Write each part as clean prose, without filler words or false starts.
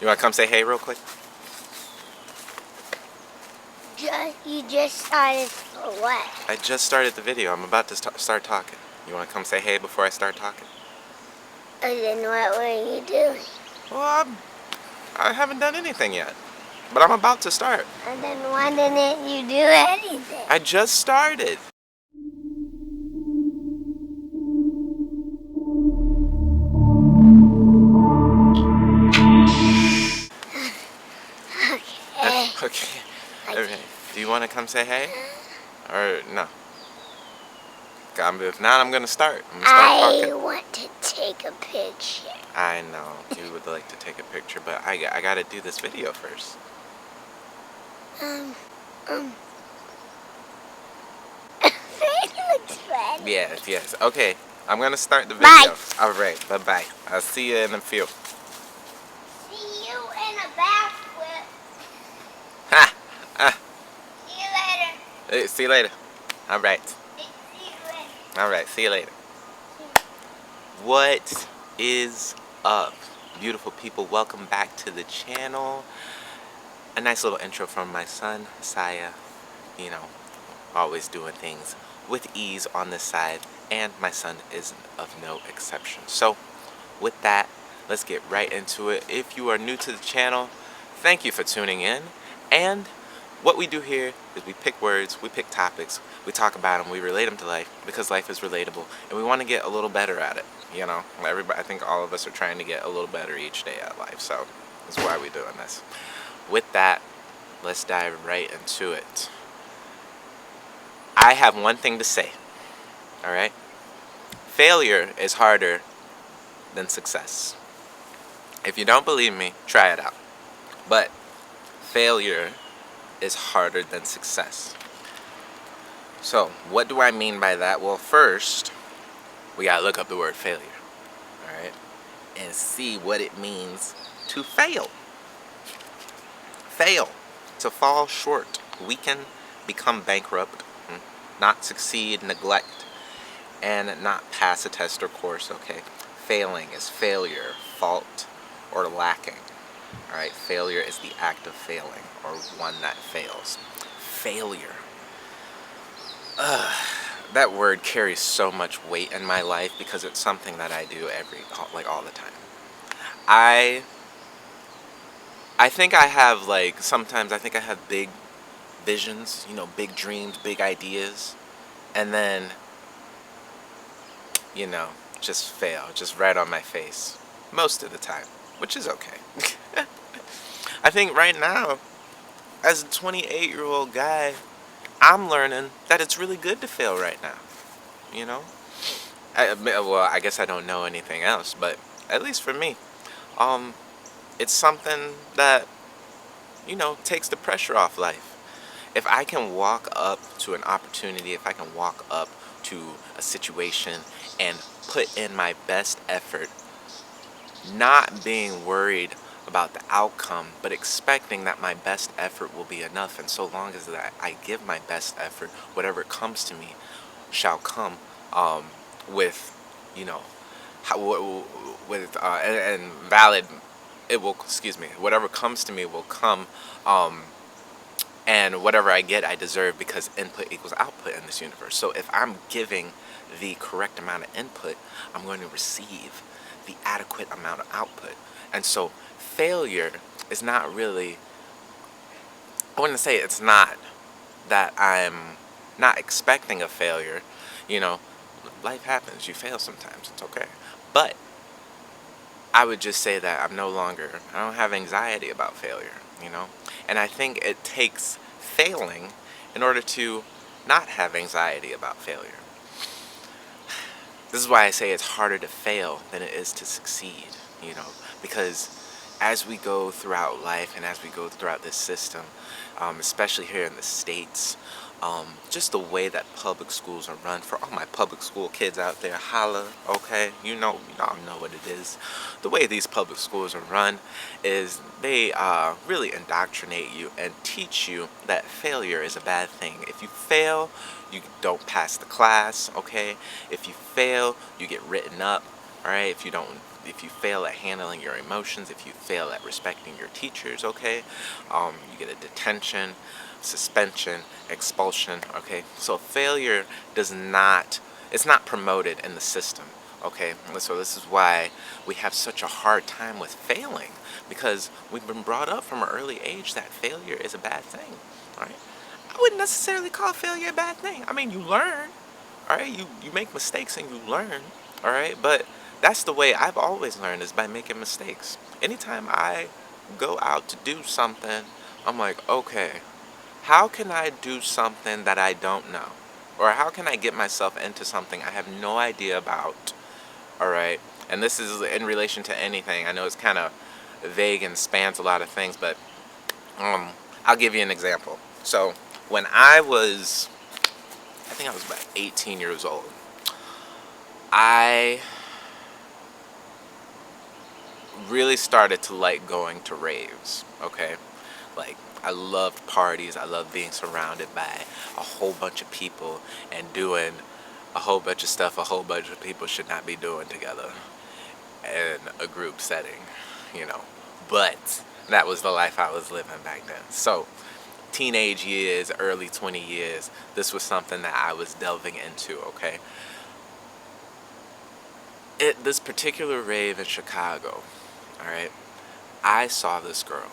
You want to come say hey real quick? You just started for what? I just started the video. I'm about to start talking. You want to come say hey before I start talking? And then what were you doing? Well, I haven't done anything yet, but I'm about to start. And then why didn't you do anything? I just started. Okay. Okay. Okay. Do you want to come say hey? Or no? If not, I'm going to start. I'm going to start talking. I want to take a picture. I know you would like to take a picture, but I got to do this video first. It looks fun. Yes. Okay. I'm going to start the Bye. video. All right. Bye-bye. I'll see you in a few. See you in a bathroom. Ha! See you later. See you later. All right. See you later. All right. See you later. What is up, beautiful people? Welcome back to the channel. A nice little intro from my son, Alezae. You know, always doing things with ease on this side, and my son is of no exception. So, with that, let's get right into it. If you are new to the channel, thank you for tuning in. And what we do here is we pick words, we pick topics, we talk about them, we relate them to life because life is relatable, and we want to get a little better at it. You know, I think all of us are trying to get a little better each day at life, so that's why we're doing this. With that, let's dive right into it. I have one thing to say, all right? Failure is harder than success. If you don't believe me, try it out. But failure is harder than success. So, what do I mean by that? Well, first, we gotta look up the word failure, all right? And see what it means to fail. Fail. To fall short, weaken, become bankrupt, not succeed, neglect, and not pass a test or course, okay? Failing is failure, fault, or lacking. All right, failure is the act of failing, or one that fails. Failure. That word carries so much weight in my life because it's something that I do all the time. I think I have sometimes I think I have big visions, you know, big dreams, big ideas, and then, you know, just fail, just right on my face, most of the time, which is okay. I think right now, as a 28-year-old guy, I'm learning that it's really good to fail right now, you know? I guess I don't know anything else, but at least for me, it's something that, you know, takes the pressure off life. If I can walk up to an opportunity, if I can walk up to a situation and put in my best effort, not being worried about the outcome, but expecting that my best effort will be enough, and so long as that I give my best effort, whatever comes to me shall come, with, you know, and valid, it will, excuse me, whatever comes to me will come, and whatever I get, I deserve, because input equals output in this universe. So if I'm giving the correct amount of input, I'm going to receive the adequate amount of output. And so failure is not really, I wouldn't say it's not that I'm not expecting a failure. You know, life happens, you fail sometimes, it's okay. But I would just say that I don't have anxiety about failure, you know? And I think it takes failing in order to not have anxiety about failure. This is why I say it's harder to fail than it is to succeed, you know? Because as we go throughout life and as we go throughout this system, especially here in the States, just the way that public schools are run, for all my public school kids out there, holla, okay? You all know what it is. The way these public schools are run is they really indoctrinate you and teach you that failure is a bad thing. If you fail, you don't pass the class, okay? If you fail, you get written up, all right? If you don't if you fail at handling your emotions, if you fail at respecting your teachers, okay, you get a detention, suspension, expulsion, okay. So failure does not, it's not promoted in the system, okay. So this is why we have such a hard time with failing, because we've been brought up from an early age that failure is a bad thing, all right. I wouldn't necessarily call failure a bad thing. I mean, you learn, all right. You make mistakes and you learn, all right. But that's the way I've always learned, is by making mistakes. Anytime I go out to do something, I'm like, okay, how can I do something that I don't know? Or how can I get myself into something I have no idea about? All right. And this is in relation to anything. I know it's kind of vague and spans a lot of things, but um, I'll give you an example. So when I think I was about 18 years old, I really started to like going to raves, okay? Like, I loved parties. I loved being surrounded by a whole bunch of people and doing a whole bunch of stuff a whole bunch of people should not be doing together in a group setting, you know. But that was the life I was living back then. So, teenage years, early 20 years, this was something that I was delving into, okay? This particular rave in Chicago, all right, I saw this girl.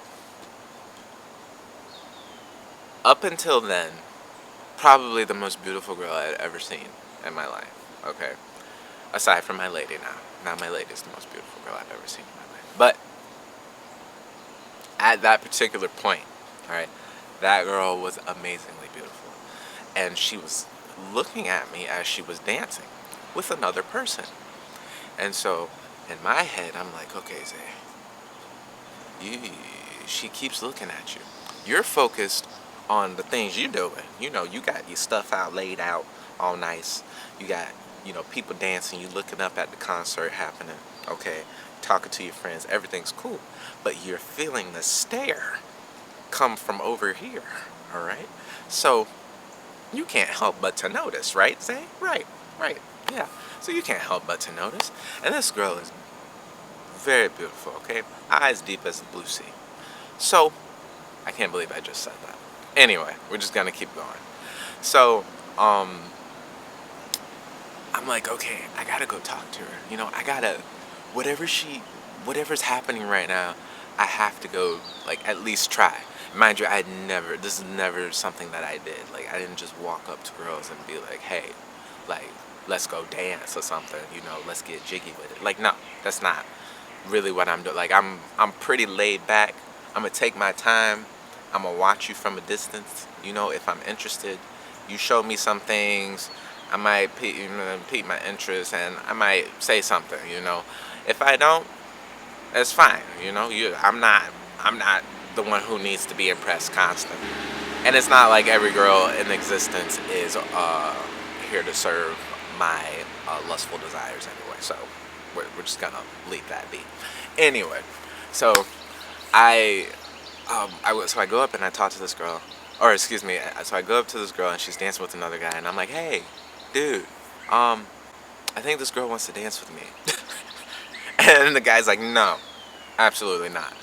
Up until then, probably the most beautiful girl I had ever seen in my life, okay? Aside from my lady now. Now my lady is the most beautiful girl I've ever seen in my life. But at that particular point, all right, that girl was amazingly beautiful. And she was looking at me as she was dancing with another person. And so in my head, I'm like, okay, Zay, you, she keeps looking at you. You're focused on the things you're doing. You know, you got your stuff out, laid out, all nice. You got, people dancing. You looking up at the concert happening. Okay, talking to your friends. Everything's cool. But you're feeling the stare come from over here. All right. So you can't help but to notice, right, Zay? Right. Right. Yeah. So you can't help but to notice. And this girl is very beautiful. Okay, eyes deep as the blue sea. So I can't believe I just said that. Anyway, we're just gonna keep going. So, I'm like, okay, I gotta go talk to her. I gotta, whatever whatever's happening right now, I have to go, like, at least try. Mind you, this is never something that I did. Like, I didn't just walk up to girls and be like, hey, like, let's go dance or something, let's get jiggy with it. Like, no, that's not really what I'm doing. Like, I'm pretty laid back. I'm gonna take my time. I'm gonna watch you from a distance. If I'm interested, you show me some things. I might pique my interest, and I might say something. If I don't, it's fine. I'm not the one who needs to be impressed constantly. And it's not like every girl in existence is here to serve my lustful desires anyway. So we're just gonna leave that be. Anyway, so so I go up and I talk to this girl, or excuse me, so I go up to this girl and she's dancing with another guy, and I'm like, hey, dude, I think this girl wants to dance with me. And the guy's like, no, absolutely not.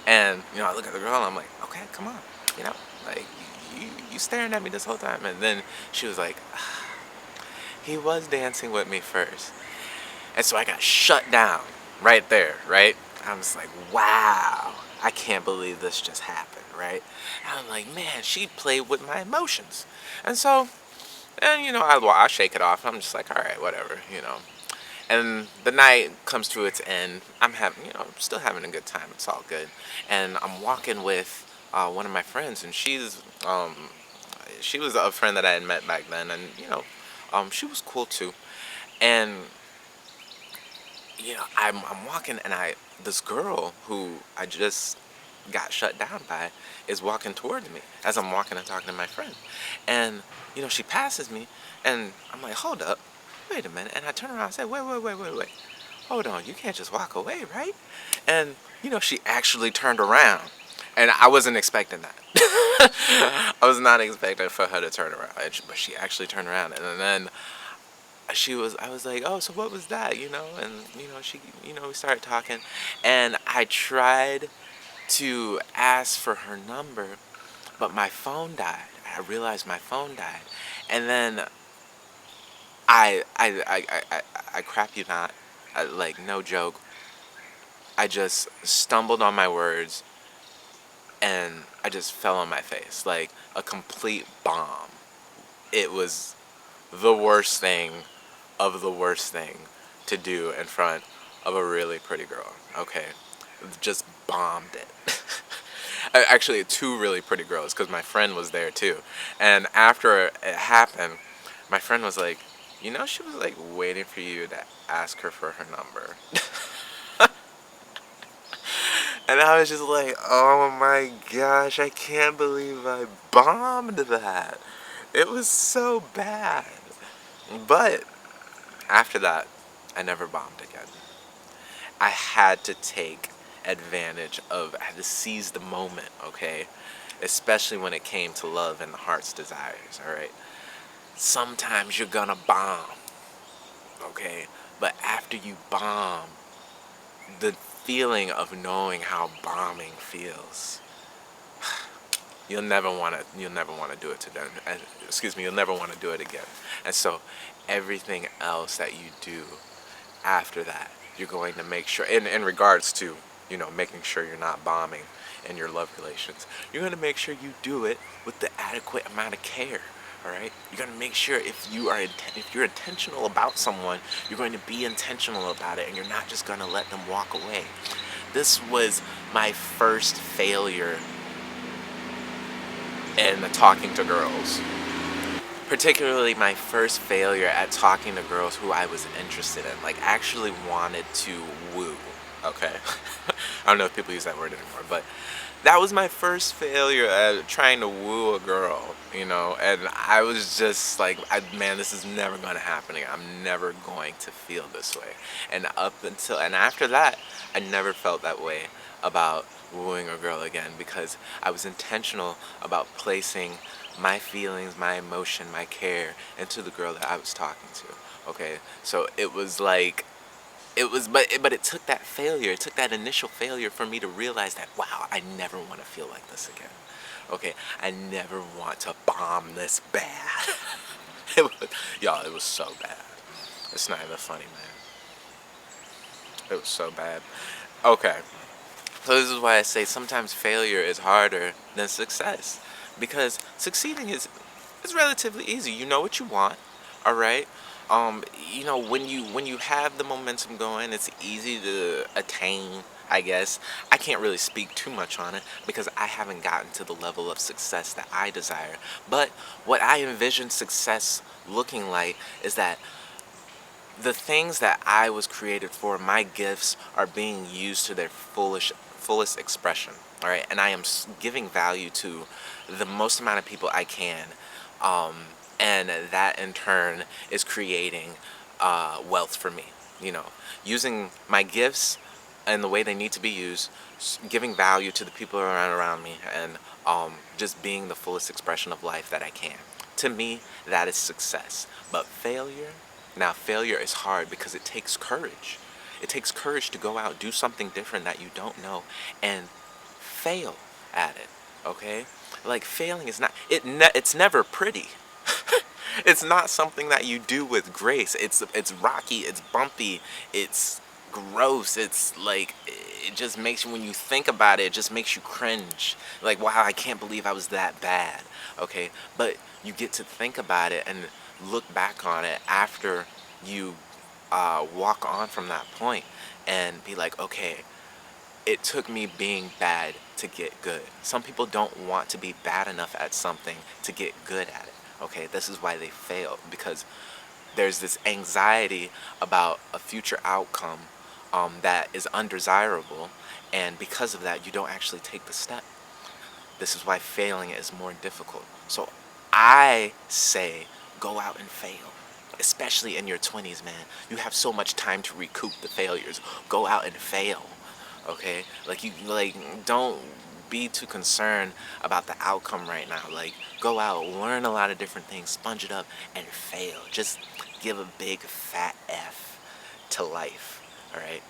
And I look at the girl and I'm like, okay, come on, like you staring at me this whole time. And then she was like, he was dancing with me first. And so I got shut down right there, right? I was like, wow, I can't believe this just happened, right? And I'm like, man, she played with my emotions. And so, and I shake it off. I'm just like, all right, whatever. And the night comes to its end. I'm having, still having a good time. It's all good. And I'm walking with one of my friends, and she was a friend that I had met back then, and she was cool too. And I'm walking, and this girl who I just got shut down by is walking towards me as I'm walking and talking to my friend. And she passes me, and I'm like, hold up, wait a minute. And I turn around and say, wait, hold on, you can't just walk away, right? And she actually turned around, and I wasn't expecting that. I was not expecting for her to turn around, but she actually turned around. And then I was like, oh, so what was that, and we started talking, and I tried to ask for her number, but my phone died. I realized my phone died, and then I crap you not, like no joke, I just stumbled on my words, and I just fell on my face like a complete bomb. It was the worst thing of the worst thing to do in front of a really pretty girl. Okay, just bombed it. Actually, two really pretty girls, because my friend was there too. And after it happened, my friend was like, she was like waiting for you to ask her for her number. And I was just like, oh my gosh, I can't believe I bombed that. It was so bad. But after that, I never bombed again. I had to take advantage of, I had to seize the moment, okay? Especially when it came to love and the heart's desires, alright? Sometimes you're gonna bomb, okay? But after you bomb, the feeling of knowing how bombing feels, you'll never want to do it to them. Excuse me, you'll never want to do it again. And so everything else that you do after that, you're going to make sure, in regards to, making sure you're not bombing in your love relations, you're going to make sure you do it with the adequate amount of care. All right, you're going to make sure if you're intentional about someone, you're going to be intentional about it, and you're not just going to let them walk away. This was my first failure in talking to girls. Particularly my first failure at talking to girls who I was interested in, like actually wanted to woo, okay? I don't know if people use that word anymore, but that was my first failure at trying to woo a girl, and I was just like, man, this is never going to happen again. I'm never going to feel this way. And after that, I never felt that way about wooing a girl again, because I was intentional about placing my feelings, my emotion, my care into the girl that I was talking to. Okay, so it was like, but it took that failure, it took that initial failure for me to realize that, wow, I never want to feel like this again. Okay, I never want to bomb this bad. Y'all, it was so bad. It's not even funny, man. It was so bad. Okay, so this is why I say sometimes failure is harder than success, because succeeding is relatively easy. You know what you want, all right. When you have the momentum going, it's easy to attain. I guess I can't really speak too much on it because I haven't gotten to the level of success that I desire. But what I envision success looking like is that the things that I was created for, my gifts, are being used to their fullest expression. All right, and I am giving value to the most amount of people I can, um, and that in turn is creating wealth for me. You know, using my gifts and the way they need to be used, giving value to the people around me, and just being the fullest expression of life that I can. To me, that is success. But failure is hard because it takes courage. It takes courage to go out, do something different that you don't know, and fail at it. Okay? Like, failing is not, it's never pretty. It's not something that you do with grace. It's rocky, it's bumpy, it's gross. It's like, it just makes you, when you think about it, it just makes you cringe. Like, wow, I can't believe I was that bad. Okay? But you get to think about it and look back on it after you walk on from that point and be like, okay, it took me being bad to get good. Some people don't want to be bad enough at something to get good at it. Okay, this is why they fail, because there's this anxiety about a future outcome that is undesirable, and because of that, you don't actually take the step. This is why failing is more difficult. So I say, go out and fail. Especially in your 20s, man. You have so much time to recoup the failures. Go out and fail. Okay? Don't be too concerned about the outcome right now. Like, go out, learn a lot of different things, sponge it up, and fail. Just give a big fat F to life, all right?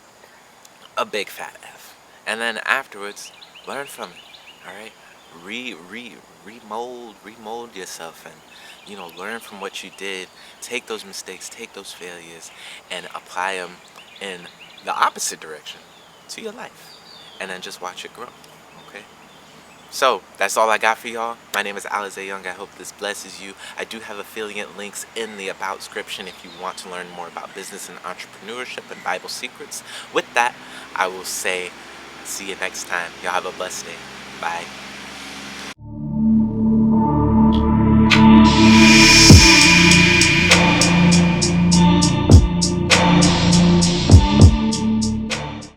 A big fat F. And then afterwards, learn from it, all right? Remold yourself and, learn from what you did. Take those mistakes, take those failures, and apply them in the opposite direction to your life. And then just watch it grow, okay? So that's all I got for y'all. My name is Alezae Young. I hope this blesses you. I do have affiliate links in the about description if you want to learn more about business and entrepreneurship and Bible secrets. With that, I will say see you next time. Y'all have a blessed day. Bye.